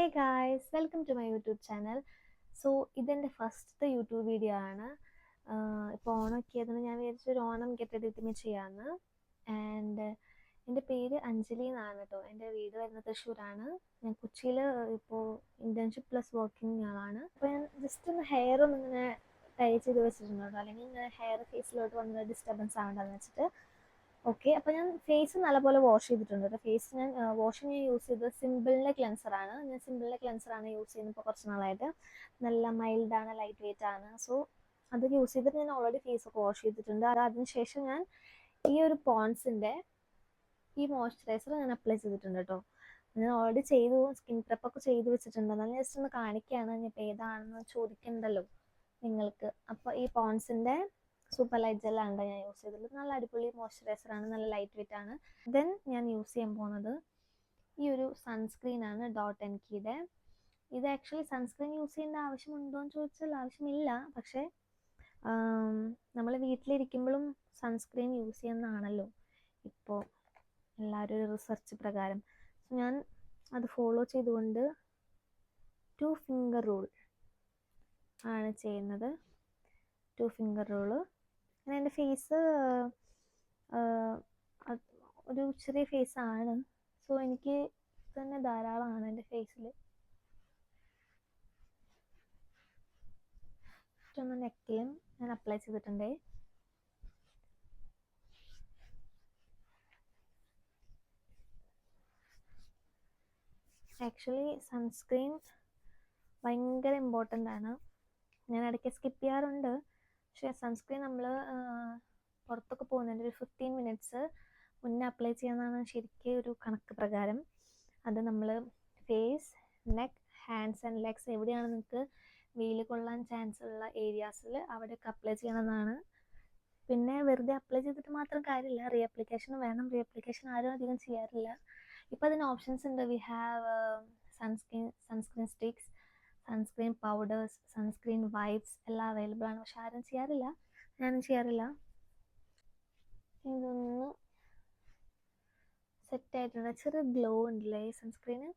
Hey guys, welcome to my YouTube channel. So ഇതെൻ്റെ ഫസ്റ്റത്തെ YouTube video ആണ്. ഇപ്പോൾ ഓണമൊക്കെ ആയതുകൊണ്ട് ഞാൻ വിചാരിച്ചൊരു Onam get ready with me ചെയ്യാമെന്ന്. ആൻഡ് എൻ്റെ പേര് അഞ്ജലി എന്നാണ് കേട്ടോ. എൻ്റെ വീട് വരുന്നത് തൃശ്ശൂരാണ്. ഞാൻ കൊച്ചിയിൽ ഇപ്പോൾ ഇൻറ്റേൺഷിപ്പ് പ്ലസ് വർക്കിംഗ് ആളാണ്. അപ്പോൾ ഞാൻ ജസ്റ്റ് ഒന്ന് ഹെയർ ഒന്ന് ഇങ്ങനെ ടൈ ചെയ്ത് വെച്ചിട്ടുണ്ട് കേട്ടോ. അല്ലെങ്കിൽ ഇങ്ങനെ ഹെയർ ഫേസിലോട്ട് വന്ന ഡിസ്റ്റർബൻസ് ആവണ്ടെന്ന് വെച്ചിട്ട്. ഓക്കെ, അപ്പോൾ ഞാൻ ഫേസ് നല്ലപോലെ വാഷ് ചെയ്തിട്ടുണ്ട് കേട്ടോ. ഫേസ് ഞാൻ വാഷിങ് യൂസ് ചെയ്തത് സിമ്പിളിൻ്റെ ക്ലെൻസറാണ്. ഞാൻ സിമ്പിളിൻ്റെ ക്ലെൻസറാണ് യൂസ് ചെയ്യുന്നത് ഇപ്പോൾ കുറച്ച് നാളായിട്ട്. നല്ല മൈൽഡാണ്, ലൈറ്റ് വെയിറ്റ് ആണ്. സോ അത് യൂസ് ചെയ്തിട്ട് ഞാൻ ഓൾറെഡി ഫേസ് ഒക്കെ വാഷ് ചെയ്തിട്ടുണ്ട്. അതിനുശേഷം ഞാൻ ഈ ഒരു പോൺസിൻ്റെ ഈ മോയ്സ്ചറൈസർ ഞാൻ അപ്ലൈ ചെയ്തിട്ടുണ്ട് കേട്ടോ. ഞാൻ ഓൾറെഡി ചെയ്തു, സ്കിൻ പ്രെപ്പൊക്കെ ചെയ്ത് വെച്ചിട്ടുണ്ട്. എന്നാൽ ജസ്റ്റ് ഒന്ന് കാണിക്കുകയാണ്. ഇപ്പോൾ ഏതാണെന്ന് ചോദിക്കണ്ടല്ലോ നിങ്ങൾക്ക്. അപ്പോൾ ഈ പോൺസിൻ്റെ സൂപ്പർ ലൈറ്റ് ജെല്ലാണ് ഞാൻ യൂസ് ചെയ്തിട്ടുള്ളത്. നല്ല അടിപൊളി മോയ്സ്ചറൈസറാണ്, നല്ല ലൈറ്റ് വെയിറ്റ് ആണ്. ദെൻ ഞാൻ യൂസ് ചെയ്യാൻ പോകുന്നത് ഈ ഒരു സൺസ്ക്രീനാണ്, ഡോട്ട് എൻ കീയുടെ. ഇത് ആക്ച്വലി സൺസ്ക്രീൻ യൂസ് ചെയ്യേണ്ട ആവശ്യമുണ്ടോ എന്ന് ചോദിച്ചാൽ ആവശ്യമില്ല. പക്ഷേ നമ്മൾ വീട്ടിലിരിക്കുമ്പോഴും സൺസ്ക്രീൻ യൂസ് ചെയ്യുന്നതാണല്ലോ ഇപ്പോൾ എല്ലാവരും ഒരു റിസർച്ച് പ്രകാരം. സോ ഞാൻ അത് ഫോളോ ചെയ്തുകൊണ്ട് 2 ഫിംഗർ റൂൾ ആണ് ചെയ്യുന്നത്. 2 ഫിംഗർ റൂള്. അങ്ങനെ എൻ്റെ ഫേസ് ഒരു ചെറിയ ഫേസാണ്. സോ എനിക്ക് തന്നെ ധാരാളമാണ് എൻ്റെ ഫേസിൽ. ഒന്ന് നെക്കിലും ഞാൻ അപ്ലൈ ചെയ്തിട്ടുണ്ട്. ആക്ച്വലി സൺസ്ക്രീൻ ഭയങ്കര ഇമ്പോർട്ടൻ്റ് ആണ്. ഞാൻ ഇടയ്ക്ക് സ്കിപ്പ് ചെയ്യാറുണ്ട്. പക്ഷേ സൺസ്ക്രീൻ നമ്മൾ പുറത്തൊക്കെ പോകുന്നതിൻ്റെ ഒരു 15 മിനിറ്റ്സ് മുന്നേ അപ്ലൈ ചെയ്യാമെന്നാണ് ശരിക്കും ഒരു കണക്ക് പ്രകാരം. അത് നമ്മൾ face, neck, hands and legs എവിടെയാണ് നിങ്ങൾക്ക് വെയിൽ കൊള്ളാൻ ചാൻസ് ഉള്ള ഏരിയാസിൽ അവിടെയൊക്കെ അപ്ലൈ ചെയ്യണമെന്നാണ്. പിന്നെ വെറുതെ അപ്ലൈ ചെയ്തിട്ട് മാത്രം കാര്യമില്ല, റീ അപ്ലിക്കേഷൻ വേണം. റീ അപ്ലിക്കേഷൻ ആരും അധികം ചെയ്യാറില്ല. ഇപ്പോൾ അതിന് ഓപ്ഷൻസ് ഉണ്ട്. We have sunscreen sticks, sunscreen powders, sunscreen wipes എല്ലാം അവൈലബിൾ ആണ്. പക്ഷെ ആരും ചെയ്യാറില്ല, ഞാനും ചെയ്യാറില്ല. ഇതൊന്ന് സെറ്റായിട്ടുണ്ട്. ചെറിയ ഗ്ലോ ഉണ്ടല്ലേ ഈ സൺസ്ക്രീന്.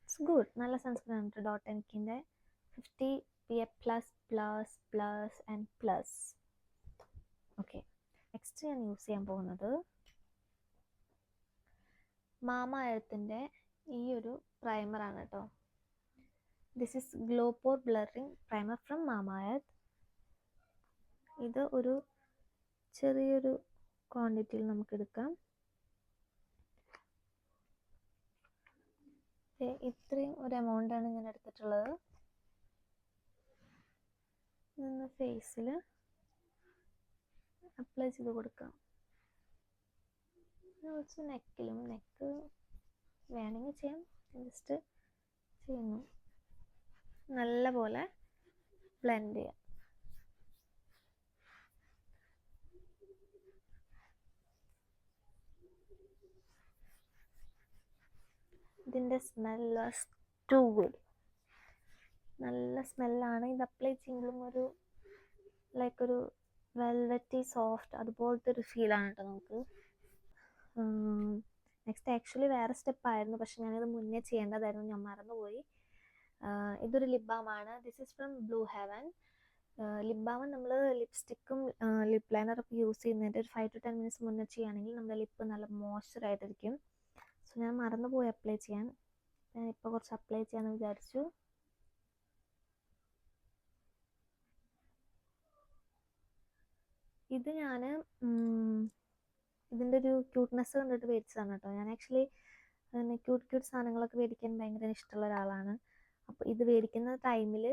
ഇറ്റ്സ് ഗുഡ്, നല്ല സൺസ്ക്രീൻ ആണ് കേട്ടോ. ഡോട്ട് എൻ കീൻ്റെ 50 PA++++ and plus. Okay, next ഞാൻ യൂസ് ചെയ്യാൻ പോകുന്നത് മാമ എർത്തിൻ്റെ ഈ ഒരു പ്രൈമറാണ് കേട്ടോ. This is glow pore blurring primer from Mamaearth. ഇത് ഒരു ചെറിയൊരു ക്വാണ്ടിറ്റിയിൽ നമുക്ക് എടുക്കാം. ഇത്രയും ഒരു എമൗണ്ടാണ് ഞാൻ എടുത്തിട്ടുള്ളത്. ഇതൊന്ന് ഫേസിൽ അപ്ലൈ ചെയ്ത് കൊടുക്കാം. ഓൾസോ നെക്കിലും. നെക്ക് വേണമെങ്കിൽ ചെയ്യാം, ജസ്റ്റ് ചെയ്യുന്നു. നല്ല പോലെ ബ്ലെൻഡ് ചെയ്യാം. ഇതിൻ്റെ സ്മെൽ വാസ് ടു ഗുഡ്. നല്ല സ്മെല്ലാണ്. ഇത് അപ്ലൈ ചെയ്യുമ്പോഴും ഒരു ലൈക്ക് ഒരു വെൽവെറ്റി സോഫ്റ്റ് അതുപോലത്തെ ഒരു ഫീലാണ് കേട്ടോ നമുക്ക്. നെക്സ്റ്റ് ആക്ച്വലി വേറെ സ്റ്റെപ്പായിരുന്നു, പക്ഷെ ഞാനിത് മുന്നേ ചെയ്യേണ്ടതായിരുന്നു, ഞാൻ മറന്നുപോയി. ഇതൊരു ലിപ് ബാമാണ്. This is from Blue Heaven. Lip balm നമ്മൾ ലിപ്സ്റ്റിക്കും ലിപ് ലൈനറൊക്കെ യൂസ് ചെയ്യുന്നതിൻ്റെ ഒരു 5 to 10 മിനിറ്റ്സ് മുന്നേ ചെയ്യുകയാണെങ്കിൽ നമ്മുടെ ലിപ്പ് നല്ല മോയ്സ്ചറായിട്ടിരിക്കും. സോ ഞാൻ മറന്നുപോയി അപ്ലൈ ചെയ്യാൻ. ഞാനിപ്പോൾ കുറച്ച് അപ്ലൈ ചെയ്യാമെന്ന് വിചാരിച്ചു. ഇത് ഞാൻ ഇതിൻ്റെ ഒരു ക്യൂട്ട്നെസ് കണ്ടിട്ട് മേടിച്ചതാണ് കേട്ടോ. ഞാൻ ആക്ച്വലി ക്യൂട്ട് സാധനങ്ങളൊക്കെ മേടിക്കാൻ ഭയങ്കര ഇഷ്ടമുള്ള ഒരാളാണ്. അപ്പോൾ ഇത് മേടിക്കുന്ന ടൈമിൽ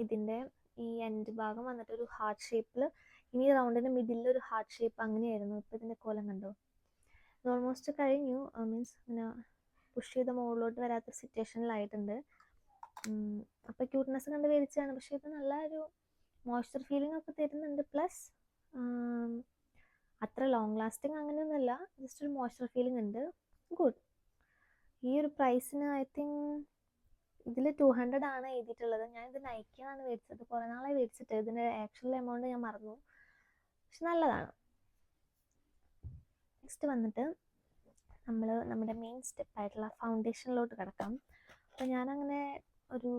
ഇതിൻ്റെ ഈ എൻഡ് ഭാഗം വന്നിട്ട് ഒരു ഹാർട്ട് ഷേപ്പിൽ, ഇനി റൗണ്ടിൻ്റെ മിഡിലിൽ ഒരു ഹാർട്ട് ഷേപ്പ് അങ്ങനെയായിരുന്നു. ഇപ്പോൾ ഇതിൻ്റെ കോലം കണ്ടോ. ഇത് ഓൾമോസ്റ്റ് കഴിഞ്ഞു. മീൻസ് പിന്നെ പുഷ് ചെയ്ത മുകളിലോട്ട് വരാത്ത സിറ്റുവേഷനിലായിട്ടുണ്ട്. അപ്പോൾ ക്യൂട്ട്നെസ് കണ്ട് മേടിച്ചതാണ്. പക്ഷേ ഇത് നല്ല ഒരു മോയ്സ്ചർ ഫീലിംഗ് ഒക്കെ തരുന്നുണ്ട്. പ്ലസ് അത്ര ലോങ് ലാസ്റ്റിംഗ് അങ്ങനെയൊന്നുമല്ല, ജസ്റ്റ് ഒരു മോയ്സ്ചർ ഫീലിംഗ് ഉണ്ട്. ഗുഡ്. ഈ ഒരു പ്രൈസിന് ഐ തിങ്ക് ഇതിൽ 200 ആണ് എഴുതിയിട്ടുള്ളത്. ഞാനിത് നൈക്കിയാണ് മേടിച്ചത്. കുറേ നാളായി മേടിച്ചിട്ട്. ഇതിൻ്റെ ആക്ച്വൽ എമൗണ്ട് ഞാൻ മറന്നു, പക്ഷെ നല്ലതാണ്. നെക്സ്റ്റ് വന്നിട്ട് നമ്മൾ നമ്മുടെ മെയിൻ സ്റ്റെപ്പായിട്ടുള്ള ഫൗണ്ടേഷനിലോട്ട് കിടക്കാം. അപ്പോൾ ഞാനങ്ങനെ ഒരു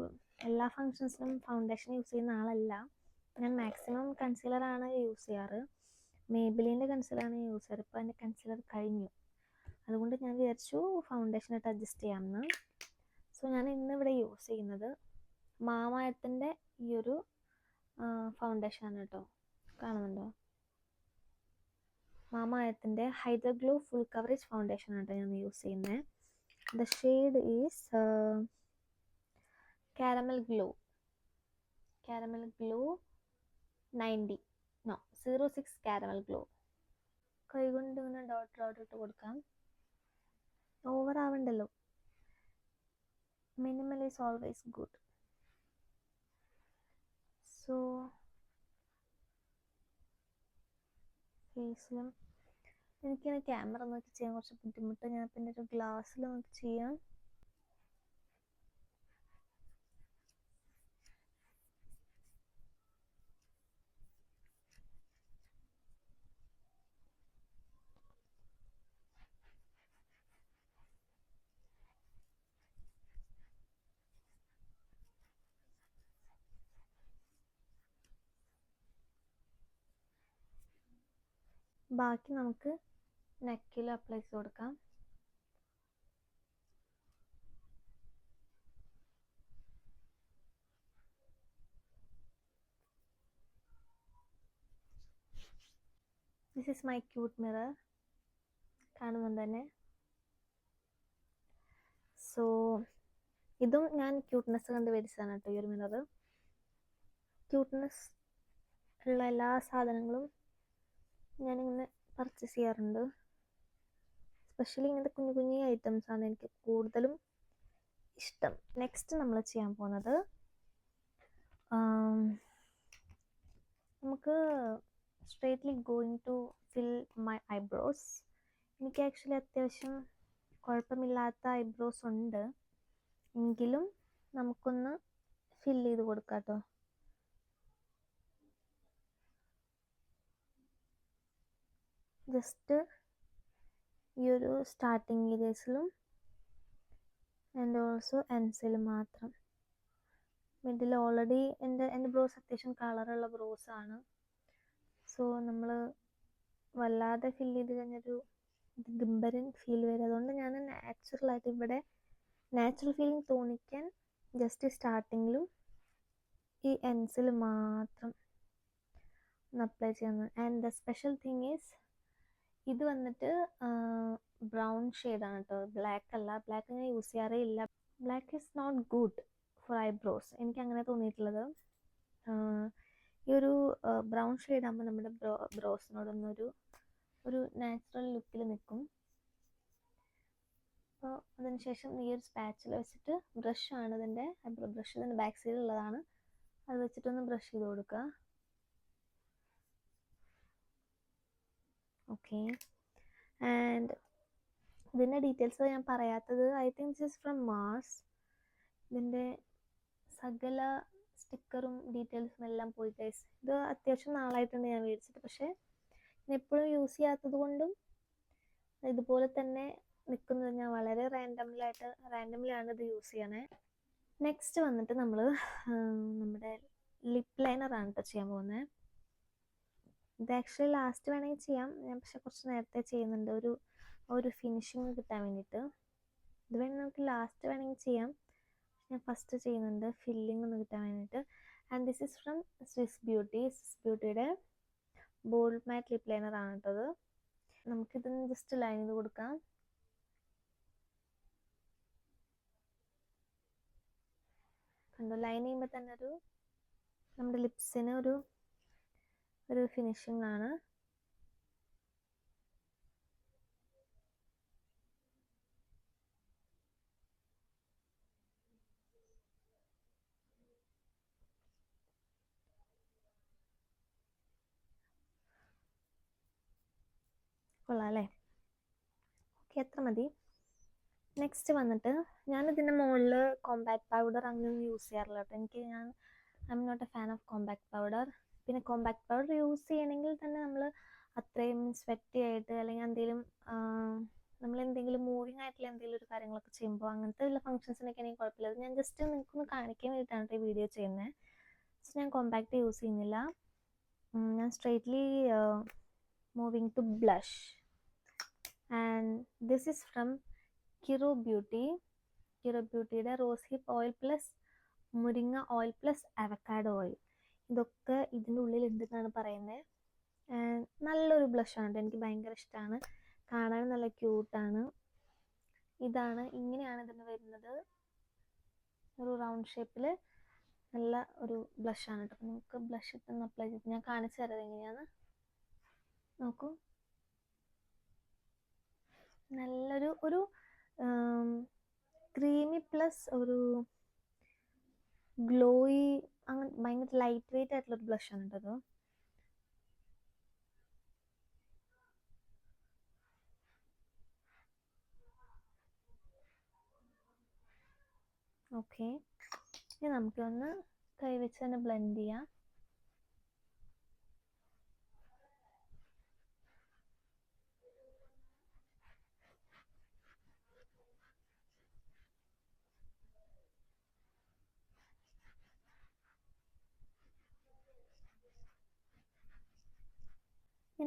എല്ലാ ഫങ്ഷൻസിനും ഫൗണ്ടേഷൻ യൂസ് ചെയ്യുന്ന ആളല്ല. ഞാൻ മാക്സിമം കൺസീലറാണ് യൂസ് ചെയ്യാറ്. മേബിലിൻ്റെ കൺസീലറാണ് യൂസ് ചെയ്യാറ്. ഇപ്പോൾ എൻ്റെ കൺസീലർ കഴിഞ്ഞു, അതുകൊണ്ട് ഞാൻ വിചാരിച്ചു ഫൗണ്ടേഷൻ ആയിട്ട് അഡ്ജസ്റ്റ് ചെയ്യാമെന്ന്. സോ ഞാൻ ഇന്നിവിടെ യൂസ് ചെയ്യുന്നത് മാമ-എർത്തിൻ്റെ ഈ ഒരു ഫൗണ്ടേഷനാണ് കേട്ടോ. കാണുന്നുണ്ടോ? മാമ-എർത്തിൻ്റെ Hydra glow full coverage foundation ആണ് ഞാൻ യൂസ് ചെയ്യുന്നത്. The shade is caramel glow 90 no 06 caramel glow. കൈകൊണ്ട് ഇങ്ങനെ ഡോട്ട് ഇട്ട് കൊടുക്കാം. ഓവർ ആവണ്ടല്ലോ. Minimal is always good. So ഫേസിലും എനിക്കിങ്ങനെ ക്യാമറ നോക്കി ചെയ്യാൻ കുറച്ച് ബുദ്ധിമുട്ട്. ഞാൻ പിന്നെ ഒരു ഗ്ലാസ്സിൽ നോക്കി ചെയ്യാം. ബാക്കി നമുക്ക് നെക്കിൽ അപ്ലൈ ചെയ്ത് കൊടുക്കാം. This is my cute mirror. കാണുന്നുണ്ട് തന്നെ. സോ ഇതും ഞാൻ ക്യൂട്ട്നെസ് കണ്ട് മേടിച്ചതാണ് കേട്ടോ. ഈ ഒരു മിറർ ക്യൂട്ട്നെസ് ഉള്ള എല്ലാ സാധനങ്ങളും ഞാനിങ്ങനെ പർച്ചേസ് ചെയ്യാറുണ്ട്. സ്പെഷ്യലി ഇങ്ങനത്തെ കുഞ്ഞു കുഞ്ഞു ഐറ്റംസാണ് എനിക്ക് കൂടുതലും ഇഷ്ടം. നെക്സ്റ്റ് നമ്മൾ ചെയ്യാൻ പോകുന്നത് നമുക്ക് straightly going to fill my eyebrows. എനിക്ക് ആക്ച്വലി അത്യാവശ്യം കുഴപ്പമില്ലാത്ത ഐബ്രോസ് ഉണ്ട്, എങ്കിലും നമുക്കൊന്ന് ഫിൽ ചെയ്ത് കൊടുക്കാം കേട്ടോ. ജസ്റ്റ് ഈ ഒരു സ്റ്റാർട്ടിങ് ഏരിയസിലും ആൻഡ് ഓൾസോ എൻസിലും മാത്രം. മിഡിൽ ഓൾറെഡി എൻ്റെ ബ്രോസ് അത്യാവശ്യം കളറുള്ള ബ്രോസാണ്. സോ നമ്മൾ വല്ലാതെ ഫിൽ ചെയ്ത് കഴിഞ്ഞൊരു ഗംഭരൻ ഫീൽ വരും. അതുകൊണ്ട് ഞാൻ നാച്ചുറലായിട്ട് ഇവിടെ നാച്ചുറൽ ഫീലിംഗ് തോന്നിക്കാൻ ജസ്റ്റ് സ്റ്റാർട്ടിങ്ങിലും ഈ എൻസിൽ മാത്രം ഒന്ന് അപ്ലൈ ചെയ്യുന്നത്. And the special thing is ഇത് വന്നിട്ട് ബ്രൗൺ ഷെയ്ഡാണ് കേട്ടോ, ബ്ലാക്ക് അല്ല. ബ്ലാക്ക് ഞാൻ യൂസ് ചെയ്യാറേ ഇല്ല. Black is not good for eyebrows, എനിക്ക് അങ്ങനെ തോന്നിയിട്ടുള്ളത്. ഈ ഒരു ബ്രൗൺ ഷെയ്ഡ് ആകുമ്പോൾ നമ്മുടെ ബ്രോസിനോടൊന്നൊരു നാച്ചുറൽ ലുക്കിൽ നിൽക്കും. അപ്പോൾ അതിനുശേഷം ഈ ഒരു സ്പാച്ചിൽ വെച്ചിട്ട് ബ്രഷാണ് ഇതിൻ്റെ ഐബ്രോ ബ്രഷ്, ഇതിൻ്റെ ബാക്ക് സൈഡിലുള്ളതാണ്. അത് വെച്ചിട്ടൊന്ന് ബ്രഷ് ചെയ്ത് കൊടുക്കുക. ഓക്കെ. ആൻഡ് ഇതിൻ്റെ ഡീറ്റെയിൽസ് ഞാൻ പറയാത്തത്, I think this is from Mars. ഇതിൻ്റെ സകല സ്റ്റിക്കറും ഡീറ്റെയിൽസും എല്ലാം പോയി ഗൈസ്. ഇത് അത്യാവശ്യം നാളായിട്ടുണ്ട് ഞാൻ മേടിച്ചിട്ട്, പക്ഷേ ഞാൻ എപ്പോഴും യൂസ് ചെയ്യാത്തത് കൊണ്ടും ഇതുപോലെ തന്നെ നിൽക്കുന്നത്. ഞാൻ വളരെ റാൻഡംലി ആണ് ഇത് യൂസ് ചെയ്യണേ. നെക്സ്റ്റ് വന്നിട്ട് നമ്മൾ നമ്മുടെ ലിപ്പ് ലൈനറാണ് കേട്ടോ ചെയ്യാൻ പോകുന്നത്. ഇത് ആക്ച്വലി ലാസ്റ്റ് വേണമെങ്കിൽ ചെയ്യാം, ഞാൻ പക്ഷെ കുറച്ച് നേരത്തെ ചെയ്യുന്നുണ്ട് ഒരു ഫിനിഷിങ് കിട്ടാൻ വേണ്ടിയിട്ട്. ഇത് വേണമെങ്കിൽ നമുക്ക് ലാസ്റ്റ് വേണമെങ്കിൽ ചെയ്യാം, ഞാൻ ഫസ്റ്റ് ചെയ്യുന്നുണ്ട് ഫില്ലിംഗ് ഒന്ന് കിട്ടാൻ വേണ്ടിയിട്ട്. And this is from Swiss ബ്യൂട്ടിയുടെ ബോൾഡ് മാറ്റ് ലിപ്പ് ലൈനർ ആണ് കേട്ടത്. നമുക്കിതൊന്ന് ജസ്റ്റ് ലൈൻ ചെയ്ത് കൊടുക്കാം. കണ്ടോ, ലൈൻ ചെയ്യുമ്പോൾ തന്നെ നമ്മുടെ ലിപ്സിന് ഒരു ഫിനിഷിംഗ് ആണ്. കൊള്ളാം അല്ലേ? ഓക്കെ, എത്ര മതി. നെക്സ്റ്റ് വന്നിട്ട് ഞാനിതിൻ്റെ മുകളിൽ കോമ്പാക്ട് പൗഡർ അങ്ങനെയൊന്നും യൂസ് ചെയ്യാറില്ല കേട്ടോ. I am not a fan of compact powder. പിന്നെ കോമ്പാക്ട് പൗഡർ യൂസ് ചെയ്യണമെങ്കിൽ തന്നെ നമ്മൾ അത്രയും സ്വെറ്റി ആയിട്ട് അല്ലെങ്കിൽ എന്തെങ്കിലും നമ്മൾ എന്തെങ്കിലും മൂവിങ് ആയിട്ടുള്ള എന്തെങ്കിലും ഒരു കാര്യങ്ങളൊക്കെ ചെയ്യുമ്പോൾ അങ്ങനത്തെ ഉള്ള ഫംഗ്ഷൻസിനൊക്കെ എനിക്ക് കുഴപ്പമില്ല. ഞാൻ ജസ്റ്റ് നിങ്ങൾക്കൊന്ന് കാണിക്കാൻ വേണ്ടിയിട്ടാണ് ഈ വീഡിയോ ചെയ്യുന്നത്. സോ ഞാൻ കോമ്പാക്റ്റ് യൂസ് ചെയ്യുന്നില്ല. ഞാൻ straightly moving to blush. And this is from Kiro ബ്യൂട്ടിയുടെ റോസ് ഹിപ്പ് ഓയിൽ പ്ലസ് മുരിങ്ങ ഓയിൽ പ്ലസ് അവക്കാഡോ ഓയിൽ. ഇതൊക്കെ ഇതിൻ്റെ ഉള്ളിൽ ഉണ്ടെന്നാണ് പറയുന്നത്. നല്ലൊരു ബ്ലഷാണ്, എനിക്ക് ഭയങ്കര ഇഷ്ടമാണ്. കാണാൻ നല്ല ക്യൂട്ടാണ്. ഇങ്ങനെയാണ് ഇതിന് വരുന്നത്. ഒരു റൗണ്ട് ഷേപ്പിൽ നല്ല ഒരു ബ്ലഷാണ് കേട്ടോ. നമുക്ക് ബ്ലഷ് ഇട്ടൊന്ന് അപ്ലൈ ചെയ്ത് ഞാൻ കാണിച്ചു തരാം എങ്ങനെയാണ്. നോക്കൂ, നല്ലൊരു ക്രീമി പ്ലസ് ഒരു ഗ്ലോയി, അങ്ങനെ ഭയങ്കര ലൈറ്റ് വെയിറ്റ് ആയിട്ടുള്ളൊരു ബ്ലഷാണ് കേട്ടോ. ഓക്കെ, ഇനി നമുക്കൊന്ന് കൈവച്ച് തന്നെ ബ്ലെൻഡ് ചെയ്യാം.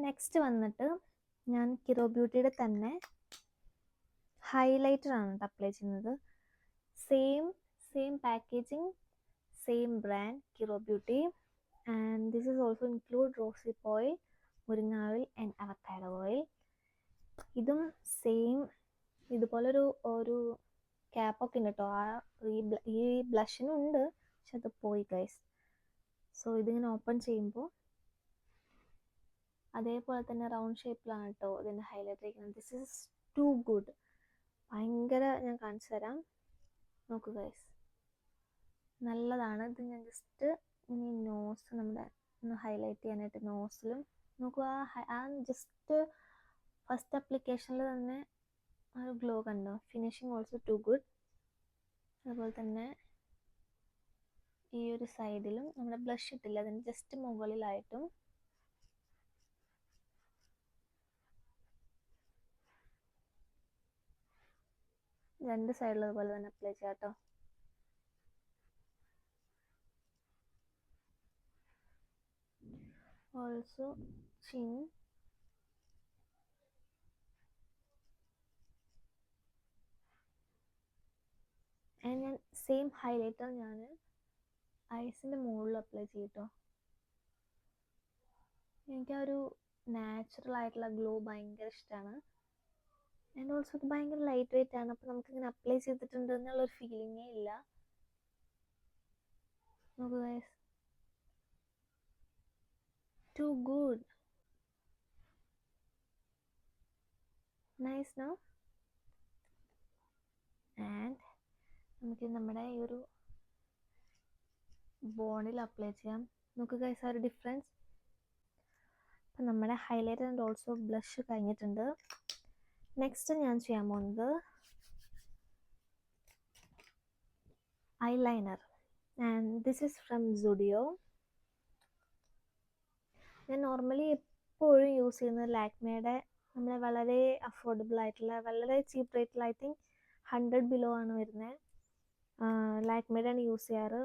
നെക്സ്റ്റ് വന്നിട്ട് ഞാൻ കിറോ ബ്യൂട്ടിയുടെ തന്നെ ഹൈലൈറ്റർ ആണ് അപ്ലൈ ചെയ്യുന്നത്. Same packaging, same brand Kiro beauty. And this is also include rosehip oil, മുരിങ്ങ ഓയിൽ ആൻഡ് അവക്കാഡോ ഓയിൽ. ഇതും സെയിം ഇതുപോലൊരു ക്യാപ്പൊക്കെ ഉണ്ട് കേട്ടോ. ഈ ബ്ലഷിനുണ്ട്, പക്ഷെ അത് പോയി ഗൈസ്. സോ ഇതിങ്ങനെ ഓപ്പൺ ചെയ്യുമ്പോൾ അതേപോലെ തന്നെ റൗണ്ട് ഷേപ്പിലാണ് കേട്ടോ ഇതിൻ്റെ ഹൈലൈറ്റ് ഇരിക്കുന്നത്. This is too good. ഭയങ്കര, ഞാൻ കാണിച്ചു തരാം. നോക്കൂ ഗൈസ്, നല്ലതാണ്. ഇത് ഞാൻ ജസ്റ്റ് ഇനി നോസ് നമ്മുടെ ഒന്ന് ഹൈലൈറ്റ് ചെയ്യാനായിട്ട് നോസിലും നോക്കൂ. ആ ജസ്റ്റ് ഫസ്റ്റ് അപ്ലിക്കേഷനിൽ തന്നെ ആ ഒരു ഗ്ലോ കണ്ടോ. Finishing also too good. അതുപോലെ തന്നെ ഈ ഒരു സൈഡിലും നമ്മുടെ ബ്ലഷ് ഇട്ടില്ല, അതിന് ജസ്റ്റ് മുകളിലായിട്ടും രണ്ട് സൈഡിലും അതുപോലെ തന്നെ അപ്ലൈ ചെയ്യാം കേട്ടോ. Also chin. ഞാൻ സെയിം ഹൈലൈറ്റർ ഞാൻ ഐസിൻ്റെ മുകളിൽ അപ്ലൈ ചെയ്യട്ടോ. എനിക്ക് ആ ഒരു നാച്ചുറൽ ആയിട്ടുള്ള ഗ്ലോ ഭയങ്കര ഇഷ്ടമാണ്. ആൻഡ് ഓൾസോ ഇത് ഭയങ്കര ലൈറ്റ് വെയിറ്റ് ആണ്. അപ്പോൾ നമുക്കിങ്ങനെ അപ്ലൈ ചെയ്തിട്ടുണ്ട് എന്നുള്ളൊരു ഫീലിങ്ങേ ഇല്ല. നോക്കൂ guys, too good. Nice no. And നമുക്ക് നമ്മുടെ ഈ ഒരു ബോണിൽ അപ്ലൈ ചെയ്യാം. നോക്കൂ ഗൈസ് ആ ഒരു ഡിഫറൻസ്. അപ്പം നമ്മുടെ ഹൈലൈറ്റർ ആൻഡ് ഓൾസോ ബ്ലഷ് കഴിഞ്ഞിട്ടുണ്ട്. നെക്സ്റ്റ് ഞാൻ ചെയ്യാൻ പോകുന്നത് eyeliner. And this is from Zudio. ഞാൻ നോർമലി എപ്പോഴും യൂസ് ചെയ്യുന്നത് ലാക്മേയുടെ നമ്മുടെ വളരെ അഫോർഡബിൾ ആയിട്ടുള്ള വളരെ ചീപ്പ് റേറ്റിൽ, ഐ തിങ്ക് 100 ബിലോ ആണ് വരുന്നത്. ലാക്മേയുടെ ആണ് യൂസ് ചെയ്യാറ്.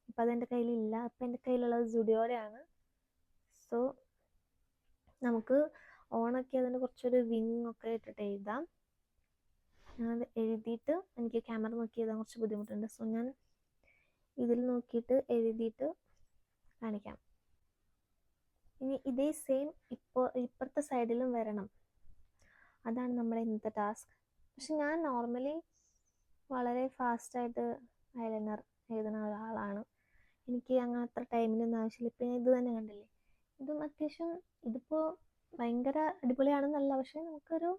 ഇപ്പം അതെൻ്റെ കയ്യിലില്ല. ഇപ്പം എൻ്റെ കയ്യിലുള്ളത് സുഡിയോയുടെ ആണ്. സോ നമുക്ക് ഓണൊക്കെ അതിന് കുറച്ചൊരു വിങ് ഒക്കെ ഇട്ടിട്ട് എഴുതാം. ഞാനത് എഴുതിയിട്ട്, എനിക്ക് ക്യാമറ നോക്കി എഴുതാൻ കുറച്ച് ബുദ്ധിമുട്ടുണ്ട്. സോ ഞാൻ ഇതിൽ നോക്കിയിട്ട് എഴുതിയിട്ട് കാണിക്കാം. ഇനി ഇതേ സെയിം ഇപ്പുറത്തെ സൈഡിലും വരണം. അതാണ് നമ്മുടെ ഇന്നത്തെ ടാസ്ക്. പക്ഷെ ഞാൻ നോർമലി വളരെ ഫാസ്റ്റായിട്ട് ഐലൈനർ എഴുതുന്ന ഒരാളാണ്. എനിക്ക് അങ്ങനെ അത്ര ടൈമിനൊന്നും ആവശ്യമില്ല. ഇപ്പം ഞാൻ ഇത് തന്നെ കണ്ടില്ലേ, ഇതും അത്യാവശ്യം ഇതിപ്പോൾ ഭയങ്കര അടിപൊളിയാണെന്നല്ല, പക്ഷെ നമുക്കൊരു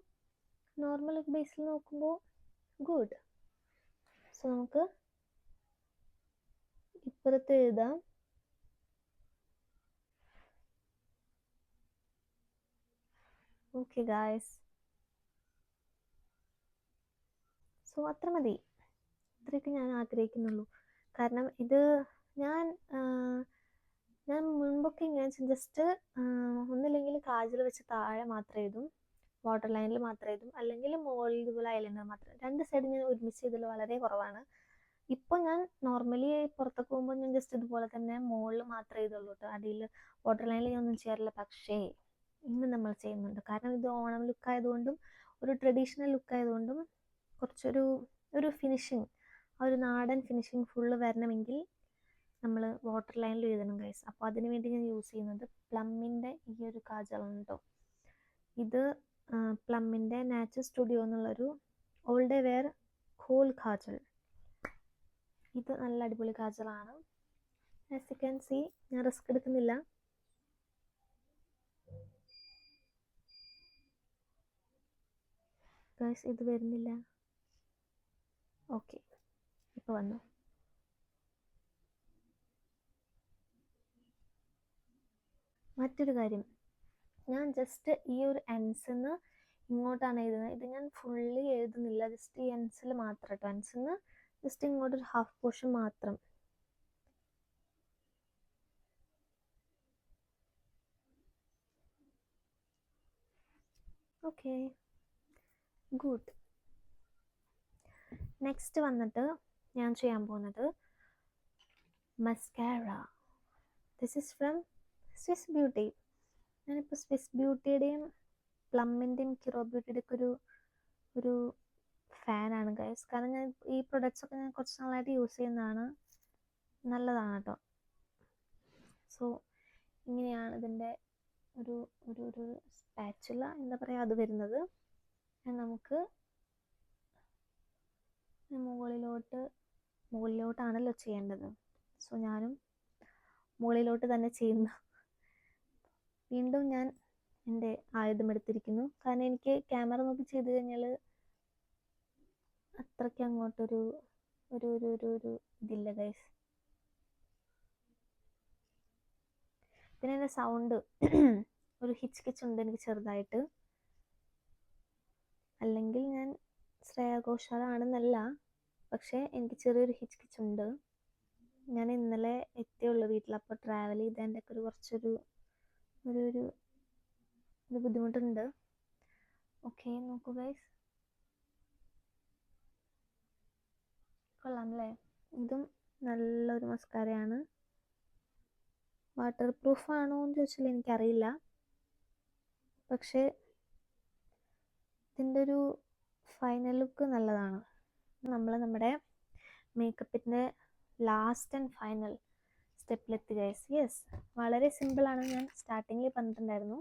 നോർമൽ ബേസിൽ നോക്കുമ്പോൾ ഗുഡ്. സോ നമുക്ക് ഇപ്പുറത്ത് എഴുതാം. ഓക്കെ ഗായ്സ്, സോ അത്ര മതി. ഇത്രയൊക്കെ ഞാൻ ആഗ്രഹിക്കുന്നുള്ളൂ. കാരണം ഇത് ഞാൻ മുൻപൊക്കെ ഇങ്ങനെ ജസ്റ്റ് ഒന്നില്ലെങ്കിൽ കാജൽ വെച്ച് താഴെ മാത്രം എഴുതും, വാട്ടർ ലൈനിൽ മാത്രം എഴുതും, അല്ലെങ്കിൽ മുകളിൽ ഇതുപോലെ ഐലൈനർ മാത്രം. രണ്ട് സൈഡ് ഞാൻ ഒരുമിച്ച് ചെയ്തൽ വളരെ കുറവാണ്. ഇപ്പോൾ ഞാൻ നോർമലി പുറത്തൊക്കെ പോകുമ്പോൾ ഞാൻ ജസ്റ്റ് ഇതുപോലെ തന്നെ മുകളിൽ മാത്രമേ ചെയ്തുള്ളൂ കേട്ടോ, അടിയിൽ വാട്ടർ ലൈനിൽ ഞാൻ ഒന്നും ചെയ്യാറില്ല. പക്ഷേ ഇന്ന് നമ്മൾ ചെയ്യുന്നുണ്ട്, കാരണം ഇത് ഓണം ലുക്ക് ആയതുകൊണ്ടും ഒരു ട്രഡീഷണൽ ലുക്ക് ആയതുകൊണ്ടും കുറച്ചൊരു ഫിനിഷിങ്, ആ ഒരു നാടൻ ഫിനിഷിങ് ഫുള്ള് വരണമെങ്കിൽ നമ്മൾ വാട്ടർ ലൈനിൽ എഴുതണം ഗൈസ്. അപ്പോൾ അതിന് വേണ്ടി ഞാൻ യൂസ് ചെയ്യുന്നത് പ്ലമ്മിൻ്റെ ഈ ഒരു കാജലാണ് കേട്ടോ. ഇത് പ്ലമ്മിൻ്റെ നാച്ചുറൽ സ്റ്റുഡിയോ എന്നുള്ളൊരു all day wear kohl kajal. ഇത് നല്ല അടിപൊളി കാജലാണ്. ആസ് യു ക്യാൻ സീ, ഞാൻ റിസ്ക് എടുക്കുന്നില്ല. ഗൈസ് ഇത് വരുന്നില്ല. ഓക്കെ, ഇപ്പോൾ വന്നു. മറ്റൊരു കാര്യം, ഞാൻ ജസ്റ്റ് ഈ ഒരു എൻസിന്ന് ഇങ്ങോട്ടാണ് എഴുതുന്നത്. ഇത് ഞാൻ ഫുള്ളി എഴുതുന്നില്ല, ജസ്റ്റ് ഈ എൻസിൽ മാത്രം കേട്ടോ. എൻസിന്ന് ജസ്റ്റ് ഇങ്ങോട്ടൊരു ഹാഫ് പോർഷൻ മാത്രം. Okay, good. നെക്സ്റ്റ് വന്നിട്ട് ഞാൻ ചെയ്യാൻ പോകുന്നത് mascara. This is from Swiss beauty. ഞാനിപ്പോൾ സ്വിസ് ബ്യൂട്ടിയുടെയും പ്ലമ്മിൻ്റെയും കിറോ ബ്യൂട്ടിയുടെ ഒക്കെ ഒരു ഫാനാണ് ഗൈസ്. കാരണം ഞാൻ ഈ പ്രൊഡക്ട്സ് ഒക്കെ ഞാൻ കുറച്ച് നാളായിട്ട് യൂസ് ചെയ്യുന്നതാണ്, നല്ലതാണ് കേട്ടോ. സോ ഇങ്ങനെയാണ് ഇതിൻ്റെ ഒരു ഒരു ഒരു സ്പാച്ചുല എന്താ പറയുക അത് വരുന്നത്. നമുക്ക് മുകളിലോട്ടാണല്ലോ ചെയ്യേണ്ടത്. സോ ഞാനും മുകളിലോട്ട് തന്നെ ചെയ്യുന്നു. വീണ്ടും ഞാൻ എൻ്റെ ആയുധം എടുത്തിരിക്കുന്നു, കാരണം എനിക്ക് ക്യാമറ നോക്കി ചെയ്ത് കഴിഞ്ഞാൽ അത്രയ്ക്ക് അങ്ങോട്ടൊരു ഒരു ഒരു ഒരു ഒരു ഇതില്ല ഗൈസ്. പിന്നെ എൻ്റെ സൗണ്ട് ഒരു ഹിച്ച് കിച്ച് ഉണ്ട് എനിക്ക് ചെറുതായിട്ട്. അല്ലെങ്കിൽ ഞാൻ ശ്രേയ ഘോഷാലാണെന്നല്ല, പക്ഷേ എനിക്ക് ചെറിയൊരു ഹിച്ച് കിച്ച് ഉണ്ട്. ഞാൻ ഇന്നലെ എത്തിയുള്ളൂ വീട്ടിൽ. അപ്പോൾ ട്രാവൽ ചെയ്തതിൻ്റെ ഒക്കെ കുറച്ചൊരു ഒരു ബുദ്ധിമുട്ടുണ്ട്. ഓക്കെ, നോക്കൂ ഗൈസ്, കൊള്ളാം അല്ലേ? ഇതും നല്ലൊരു മസ്കാരയാണ്. വാട്ടർ പ്രൂഫ് ആണോ എന്ന് ചോദിച്ചാൽ എനിക്കറിയില്ല, പക്ഷേ ഇതിൻ്റെ ഒരു ഫൈനൽ ലുക്ക് നല്ലതാണ്. നമ്മൾ നമ്മുടെ മേക്കപ്പിൻ്റെ ലാസ്റ്റ് ആൻഡ് ഫൈനൽ സ്റ്റെപ്പിലെത്തി ഗൈസ്. യെസ്, വളരെ സിമ്പിളാണ്, ഞാൻ സ്റ്റാർട്ടിങ്ങിൽ പറഞ്ഞിട്ടുണ്ടായിരുന്നു.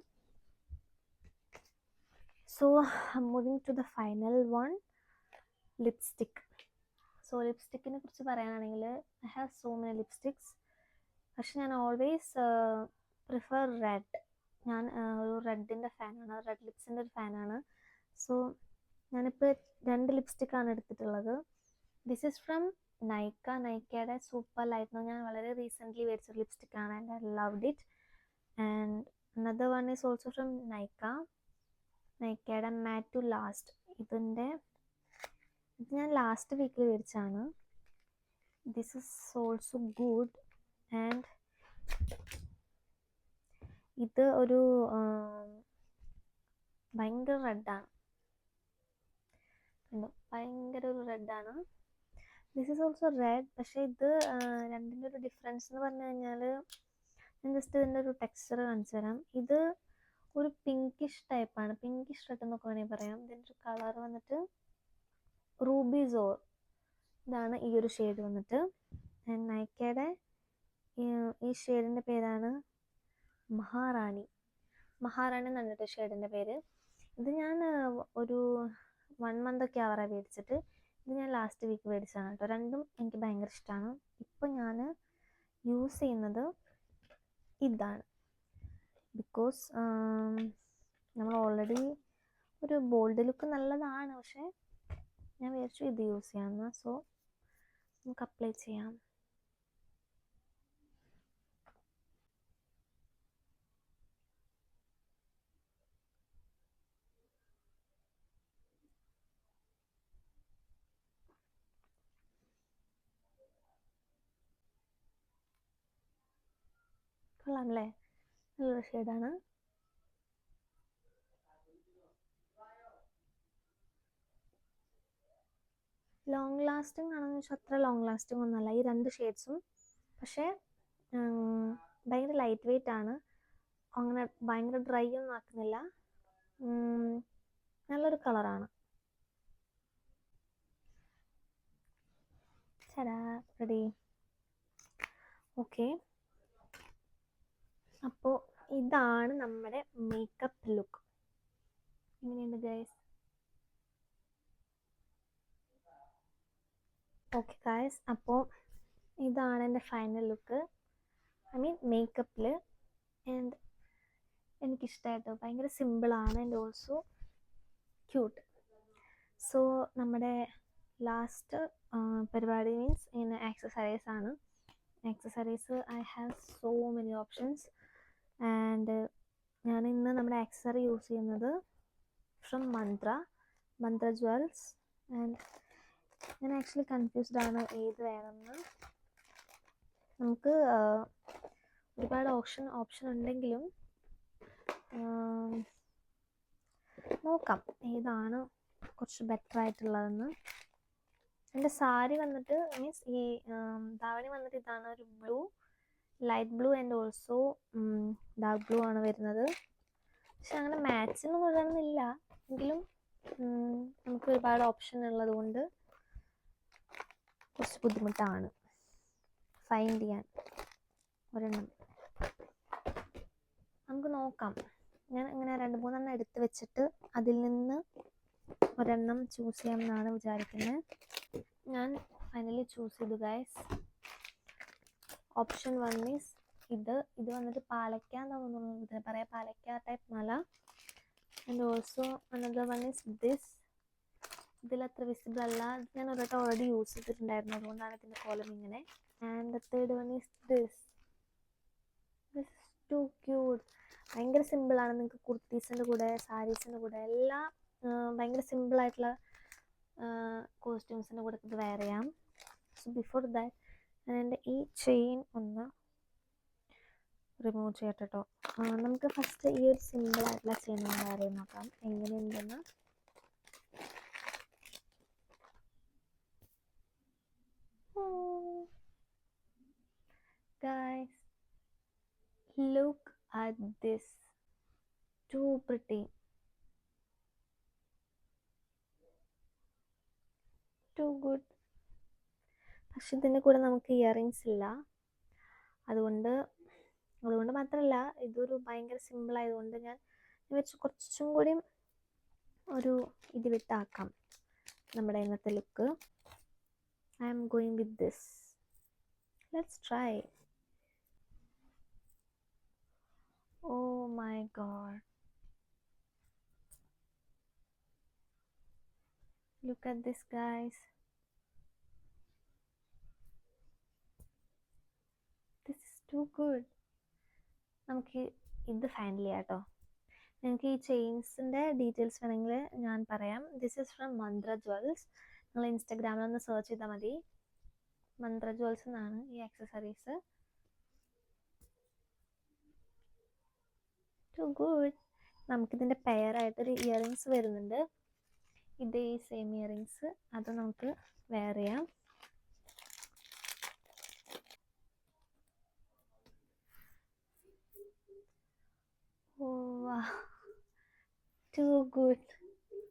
So moving to the final one, lipstick. So ലിപ്സ്റ്റിക്കിനെ കുറിച്ച് പറയാനാണെങ്കിൽ I have so many lipsticks, പക്ഷെ ഞാൻ ഓൾവേസ് പ്രിഫർ റെഡ്. ഞാൻ ഒരു റെഡിൻ്റെ ഫാനാണ്, റെഡ് ലിപ്സിൻ്റെ ഒരു ഫാനാണ്. സോ ഞാനിപ്പോൾ 2 ലിപ്സ്റ്റിക്കാണ് എടുത്തിട്ടുള്ളത്. This is from Nykaa. നൈക്കയുടെ സൂപ്പർ ലൈറ്റ്, ഞാൻ വളരെ റീസെൻ്റ്ലി മേടിച്ചൊരു ലിപ്സ്റ്റിക്കാണ് and I loved it. And another one is also from നൈക്കയുടെ മാറ്റ് ടു ലാസ്റ്റ്. ഇത് ഞാൻ ലാസ്റ്റ് വീക്കിൽ മേടിച്ചാണ്. This is also good. And ഇത് ഒരു ഭയങ്കര റെഡാണ്, ഭയങ്കര ഒരു റെഡാണ്. This is also red. പക്ഷേ ഇത് രണ്ടിൻ്റെ ഒരു ഡിഫറൻസ് എന്ന് പറഞ്ഞു കഴിഞ്ഞാൽ, ഞാൻ ജസ്റ്റ് ഇതിൻ്റെ ഒരു ടെക്സ്ചർ കാണിച്ചു തരാം. ഇത് ഒരു പിങ്കിഷ് ടൈപ്പാണ്, പിങ്കിഷ് റെഡ് എന്നൊക്കെ വേണമെങ്കിൽ പറയാം. ഇതിൻ്റെ ഒരു കളർ വന്നിട്ട് റൂബി സോർ, ഇതാണ് ഈ ഒരു ഷെയ്ഡ് വന്നിട്ട്. നൈക്കയുടെ ഈ ഷെയ്ഡിൻ്റെ പേരാണ് മഹാറാണി എന്നാണ് കേട്ടോ ഷെയ്ഡിൻ്റെ പേര്. ഇത് ഞാൻ ഒരു 1 month ഒക്കെ ആവാറായി മേടിച്ചിട്ട്. ഇത് ഞാൻ ലാസ്റ്റ് വീക്ക് മേടിച്ചതാണ് കേട്ടോ. രണ്ടും എനിക്ക് ഭയങ്കര ഇഷ്ടമാണ്. ഇപ്പം ഞാൻ യൂസ് ചെയ്യുന്നത് ഇതാണ്, ബിക്കോസ് നമ്മൾ ഓൾറെഡി ഒരു ബോൾഡ് ലുക്ക് നല്ലതാണ്, പക്ഷേ ഞാൻ വിചാരിച്ചു ഇത് യൂസ് ചെയ്യാമെന്ന്. സോ നമുക്ക് അപ്ലൈ ചെയ്യാം. കൊള്ളാം അല്ലേ? നല്ലൊരു ഷെയ്ഡാണ്. ലോങ് ലാസ്റ്റിംഗ് ആണെന്ന് വെച്ചാൽ അത്ര ലോങ് ലാസ്റ്റിംഗ് ഒന്നുമല്ല ഈ രണ്ട് ഷെയ്ഡ്സും. പക്ഷേ ഭയങ്കര ലൈറ്റ് വെയ്റ്റ് ആണ്, അങ്ങനെ ഭയങ്കര ഡ്രൈ ഒന്നും ആക്കുന്നില്ല. നല്ലൊരു കളറാണ്. റെഡി. ഓക്കെ, അപ്പോൾ ഇതാണ് നമ്മുടെ മേക്കപ്പ് ലുക്ക്. എങ്ങനെയുണ്ട് ഗൈസ്? ഓക്കെ ഗൈസ്, അപ്പോൾ ഇതാണ് എൻ്റെ ഫൈനൽ ലുക്ക്, ഐ മീൻ മേക്കപ്പിൽ. ആൻഡ് എനിക്കിഷ്ടമായിട്ടോ, ഭയങ്കര സിമ്പിളാണ് ആൻഡ് ഓൾസോ ക്യൂട്ട്. സോ നമ്മുടെ ലാസ്റ്റ് പരിപാടി മീൻസ് ഇങ്ങനെ ആക്സസറീസ് ആണ്. Accessories I have so many options. And ഞാൻ ഇന്ന് നമ്മുടെ ആക്സസറി യൂസ് ചെയ്യുന്നത് ഫ്രം മന്ത്ര ജ്വൽസ്. ആൻഡ് ഞാൻ ആക്ച്വലി കൺഫ്യൂസ്ഡ് ആണ് ഏത് വേണമെന്ന്. നമുക്ക് ഒരുപാട് ഓപ്ഷൻ ഉണ്ടെങ്കിലും നോക്കാം ഏതാണ് കുറച്ച് ബെറ്റർ ആയിട്ടുള്ളതെന്ന്. എൻ്റെ സാരി വന്നിട്ട് മീൻസ് ഈ ധാവണി വന്നിട്ട് ഇതാണ്, ഒരു blue, light blue and also dark blue ആണ് വരുന്നത്. പക്ഷെ അങ്ങനെ മാച്ചിങ് കൊള്ളണമെന്നില്ല, എങ്കിലും നമുക്ക് ഒരുപാട് ഓപ്ഷൻ ഉള്ളത് കൊണ്ട് കുറച്ച് ബുദ്ധിമുട്ടാണ് ഫൈൻഡ് ചെയ്യാൻ ഒരെണ്ണം. നമുക്ക് നോക്കാം. ഞാൻ ഇങ്ങനെ 2-3 എടുത്ത് വെച്ചിട്ട് അതിൽ നിന്ന് ഒരെണ്ണം ചൂസ് ചെയ്യാമെന്നാണ് വിചാരിക്കുന്നത്. ഞാൻ ഫൈനലി ചൂസ് ചെയ്തു ഗൈസ്. ഓപ്ഷൻ 1 ഈസ് ഇത് വന്നിട്ട് പാലക്ക എന്ന് തോന്നുന്നു ഇതിനെ പറയാം, പാലക്ക ടൈപ്പ് മാല. And also another one is this. ഇതിലത്ര വിസിബിൾ അല്ല, ഞാൻ ഒരു വട്ടം ഓൾറെഡി യൂസ് ചെയ്തിട്ടുണ്ടായിരുന്നു, അതുകൊണ്ടാണ് ഇതിൻ്റെ കോലം ഇങ്ങനെ. And the third one is this is too cute. ഭയങ്കര സിമ്പിളാണ്, നിങ്ങൾക്ക് കുർത്തീസിൻ്റെ കൂടെ സാരീസിൻ്റെ കൂടെ എല്ലാം ഭയങ്കര സിമ്പിളായിട്ടുള്ള കോസ്റ്റ്യൂംസിൻ്റെ കൂടെ ഇത് വെയർ ചെയ്യാം. സോ ബിഫോർ ദാറ്റ് ഞാൻ എൻ്റെ ഈ ചെയിൻ ഒന്ന് റിമൂവ് ചെയ്യട്ടെ കേട്ടോ. നമുക്ക് ഫസ്റ്റ് ഈ ഒരു സിമ്പിളായിട്ടുള്ള ചെയിൻ ഒന്ന് വെയർ ചെയ്ത് നോക്കാം എങ്ങനെയുണ്ടെന്ന്. Guys, look at this. Too pretty. Too good. പക്ഷെ ഇതിൻ്റെ കൂടെ നമുക്ക് ഇയറിങ്സ് ഇല്ല, അതുകൊണ്ട് മാത്രമല്ല ഇതൊരു ഭയങ്കര സിമ്പിൾ ആയതുകൊണ്ട് ഞാൻ വെച്ച് കുറച്ചും കൂടി ഒരു ഇത് വിട്ടാക്കാം നമ്മുടെ ഇന്നത്തെ look. I am going with this. Let's try. Oh my god. Look at this guys. This is too good. നമുക്ക് ഇത് ഫൈനൽ ചെയ്യാം കേട്ടോ. നിങ്ങൾക്ക് ഈ ചെയിൻസിൻ്റെ ഡീറ്റെയിൽസ് വേണമെങ്കിൽ ഞാൻ പറയാം. This is from Mantra jewels. നിങ്ങൾ ഇൻസ്റ്റാഗ്രാമിലൊന്ന് സെർച്ച് ചെയ്താൽ മതി, മന്ത്ര ജ്വൽസ് എന്നാണ് ഈ ആക്സസറീസ്. To good. നമുക്കിതിൻ്റെ പെയറായിട്ടൊരു ഇയറിങ്സ് വരുന്നുണ്ട്, ഇതേ സെയിം ഇയറിങ്സ്, അത് നമുക്ക് വെയർ ചെയ്യാം. ഓ ടു ഗുഡ്.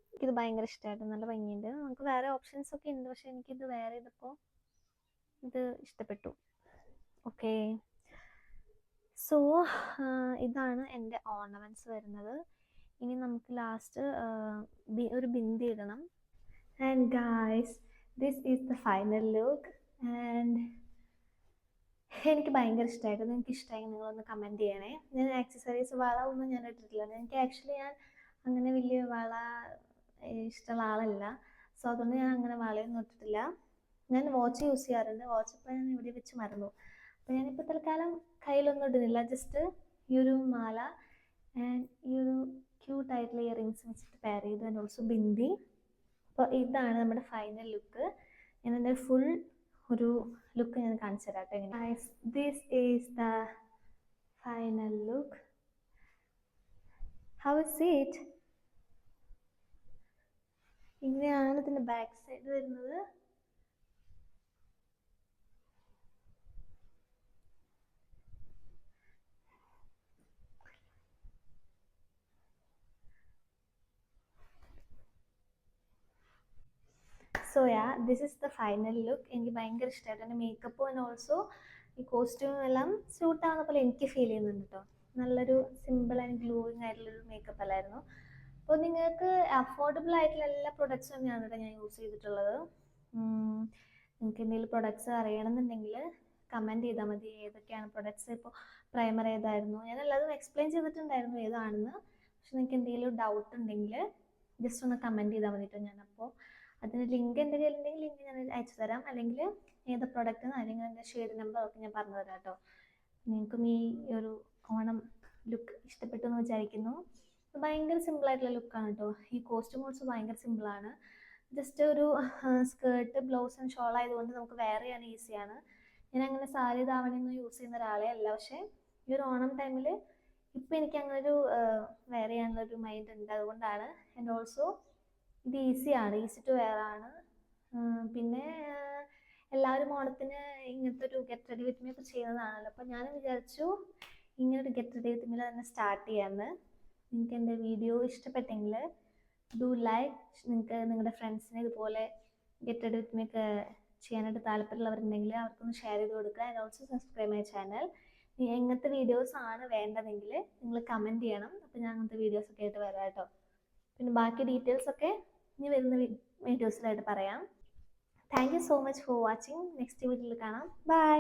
എനിക്കിത് ഭയങ്കര ഇഷ്ടമായിട്ട്, നല്ല ഭംഗിയുണ്ട്. നമുക്ക് വേറെ ഓപ്ഷൻസ് ഒക്കെ ഉണ്ട്, പക്ഷെ എനിക്കിത് വെയർ ചെയ്തപ്പോൾ ഇത് ഇഷ്ടപ്പെട്ടു. ഓക്കെ, സോ ഇതാണ് എൻ്റെ ഓർണമെൻറ്റ്സ് വരുന്നത്. ഇനി നമുക്ക് ലാസ്റ്റ് ഒരു ബിന്ദി ഇടണം. And guys, this is the final look. And എനിക്ക് ഭയങ്കര ഇഷ്ടമായിരുന്നു. നിങ്ങൾക്ക് ഇഷ്ടമായി നിങ്ങളൊന്ന് കമൻറ്റ് ചെയ്യണേ. ഞാൻ ആക്സസറീസ് വള ഒന്നും ഞാൻ ഇട്ടിട്ടില്ല. എനിക്ക് ആക്ച്വലി ഞാൻ അങ്ങനെ വലിയ വള ഇഷ്ടമുള്ള ആളല്ല, സോ അതുകൊണ്ട് ഞാൻ അങ്ങനെ വളയൊന്നും ഇട്ടിട്ടില്ല. ഞാൻ വാച്ച് യൂസ് ചെയ്യാറുണ്ട്, വാച്ച് ഇപ്പോൾ ഞാൻ ഇവിടെ വെച്ച് മറന്നു. അപ്പോൾ ഞാനിപ്പോൾ തൽക്കാലം കയ്യിലൊന്നും ഇടുന്നില്ല, ജസ്റ്റ് ഈ ഒരു മാല ആൻഡ് ഈ ഒരു ക്യൂട്ടായിട്ടുള്ള ഇയറിങ്സ് വെച്ചിട്ട് പെയർ ചെയ്തു. And also bindi. അപ്പോൾ ഇതാണ് നമ്മുടെ ഫൈനൽ ലുക്ക്. ഞാൻ എൻ്റെ ഫുൾ ഒരു ലുക്ക് ഞാൻ കാണിച്ചു തരാം കേട്ടോ. This is the final look. How is it? ഇങ്ങനെയാണ് ഇതിൻ്റെ ബാക്ക് സൈഡ് വരുന്നത്. So yeah this is the final look. എനിക്ക് ഭയങ്കര ഇഷ്ടമായിട്ട് എൻ്റെ മേക്കപ്പും ആൻഡ് ഓൾസോ ഈ കോസ്റ്റ്യൂമും എല്ലാം സ്യൂട്ട് ആവുന്ന പോലെ എനിക്ക് ഫീൽ ചെയ്യുന്നുണ്ട് കേട്ടോ. നല്ലൊരു സിമ്പിൾ ആൻഡ് ഗ്ലൂയിങ് ആയിട്ടുള്ളൊരു മേക്കപ്പ് അല്ലായിരുന്നു. അപ്പോൾ നിങ്ങൾക്ക് അഫോർഡബിൾ ആയിട്ടുള്ള എല്ലാ പ്രൊഡക്ട്സും തന്നെയാണ് കേട്ടോ ഞാൻ യൂസ് ചെയ്തിട്ടുള്ളത്. നിങ്ങൾക്ക് എന്തെങ്കിലും പ്രൊഡക്ട്സ് അറിയണമെന്നുണ്ടെങ്കിൽ കമൻറ്റ് ചെയ്താൽ മതി ഏതൊക്കെയാണ് പ്രൊഡക്ട്സ്. ഇപ്പോൾ പ്രൈമർ ഏതായിരുന്നു, ഞാൻ എല്ലാതും എക്സ്പ്ലെയിൻ ചെയ്തിട്ടുണ്ടായിരുന്നു ഏതാണെന്ന്. പക്ഷെ നിങ്ങൾക്ക് എന്തെങ്കിലും ഡൗട്ട് ഉണ്ടെങ്കിൽ ജസ്റ്റ് ഒന്ന് കമൻറ്റ് ചെയ്താൽ മതി കേട്ടോ. ഞാനപ്പോൾ അതിന് ലിങ്ക് എൻ്റെ കയ്യിലുണ്ടെങ്കിൽ ലിങ്ക് ഞാൻ അയച്ചു തരാം, അല്ലെങ്കിൽ ഏത് പ്രൊഡക്റ്റ് അല്ലെങ്കിൽ എൻ്റെ ഷെയ്ഡ് നമ്പറൊക്കെ ഞാൻ പറഞ്ഞു തരാം കേട്ടോ. നിങ്ങൾക്കും ഈ ഒരു ഓണം ലുക്ക് ഇഷ്ടപ്പെട്ടു എന്ന് വിചാരിക്കുന്നു. ഭയങ്കര സിമ്പിളായിട്ടുള്ള ലുക്കാണ് കേട്ടോ. ഈ കോസ്റ്റ്യൂം ഓൾസോ ഭയങ്കര സിമ്പിളാണ്. ജസ്റ്റ് ഒരു സ്കേർട്ട്, ബ്ലൗസ് ആൻഡ് ഷോൾ ആയതുകൊണ്ട് നമുക്ക് വെയർ ചെയ്യാൻ ഈസിയാണ്. ഞാൻ അങ്ങനെ സാരി ധാവണിയൊന്നും യൂസ് ചെയ്യുന്ന ഒരാളെ അല്ല. പക്ഷേ ഈ ഒരു ഓണം ടൈമിൽ ഇപ്പം എനിക്ക് അങ്ങനെ ഒരു വെയർ ചെയ്യാനുള്ളൊരു മൈൻഡ് ഉണ്ട്, അതുകൊണ്ടാണ്. ആൻഡ് ഓൾസോ ഇത് ഈസിയാണ്, ഈസി ടു വെയർ ആണ്. പിന്നെ എല്ലാവരും ഓണത്തിന് ഇങ്ങനത്തെ ഒരു ഗെറ്റ് റെഡി വിത്ത് മീ ഒക്കെ ചെയ്യുന്നതാണല്ലോ. അപ്പോൾ ഞാൻ വിചാരിച്ചു ഇങ്ങനൊരു ഗെറ്റ് റെഡി വിത്ത് മീ തന്നെ സ്റ്റാർട്ട് ചെയ്യാമെന്ന്. നിങ്ങൾക്ക് എൻ്റെ വീഡിയോ ഇഷ്ടപ്പെട്ടെങ്കിൽ ഡു ലൈക്ക്. നിങ്ങൾക്ക് നിങ്ങളുടെ ഫ്രണ്ട്സിനെ ഇതുപോലെ ഗെറ്റ് റെഡി വിത്ത് മീ ഒക്കെ ചെയ്യാനായിട്ട് താല്പര്യമുള്ളവരുണ്ടെങ്കിൽ അവർക്കൊന്ന് ഷെയർ ചെയ്ത് കൊടുക്കുക. And also subscribe my channel. എങ്ങനത്തെ വീഡിയോസ് ആണ് വേണ്ടതെങ്കിൽ നിങ്ങൾ കമൻറ്റ് ചെയ്യണം. അപ്പോൾ ഞാൻ അങ്ങനത്തെ വീഡിയോസൊക്കെ ആയിട്ട് വരാം കേട്ടോ. പിന്നെ ബാക്കി ഡീറ്റെയിൽസ് ഒക്കെ ഇനി വരുന്ന വീഡിയോസിലായിട്ട് പറയാം. Thank you so much for watching. Next വീഡിയോയിൽ കാണാം. ബൈ.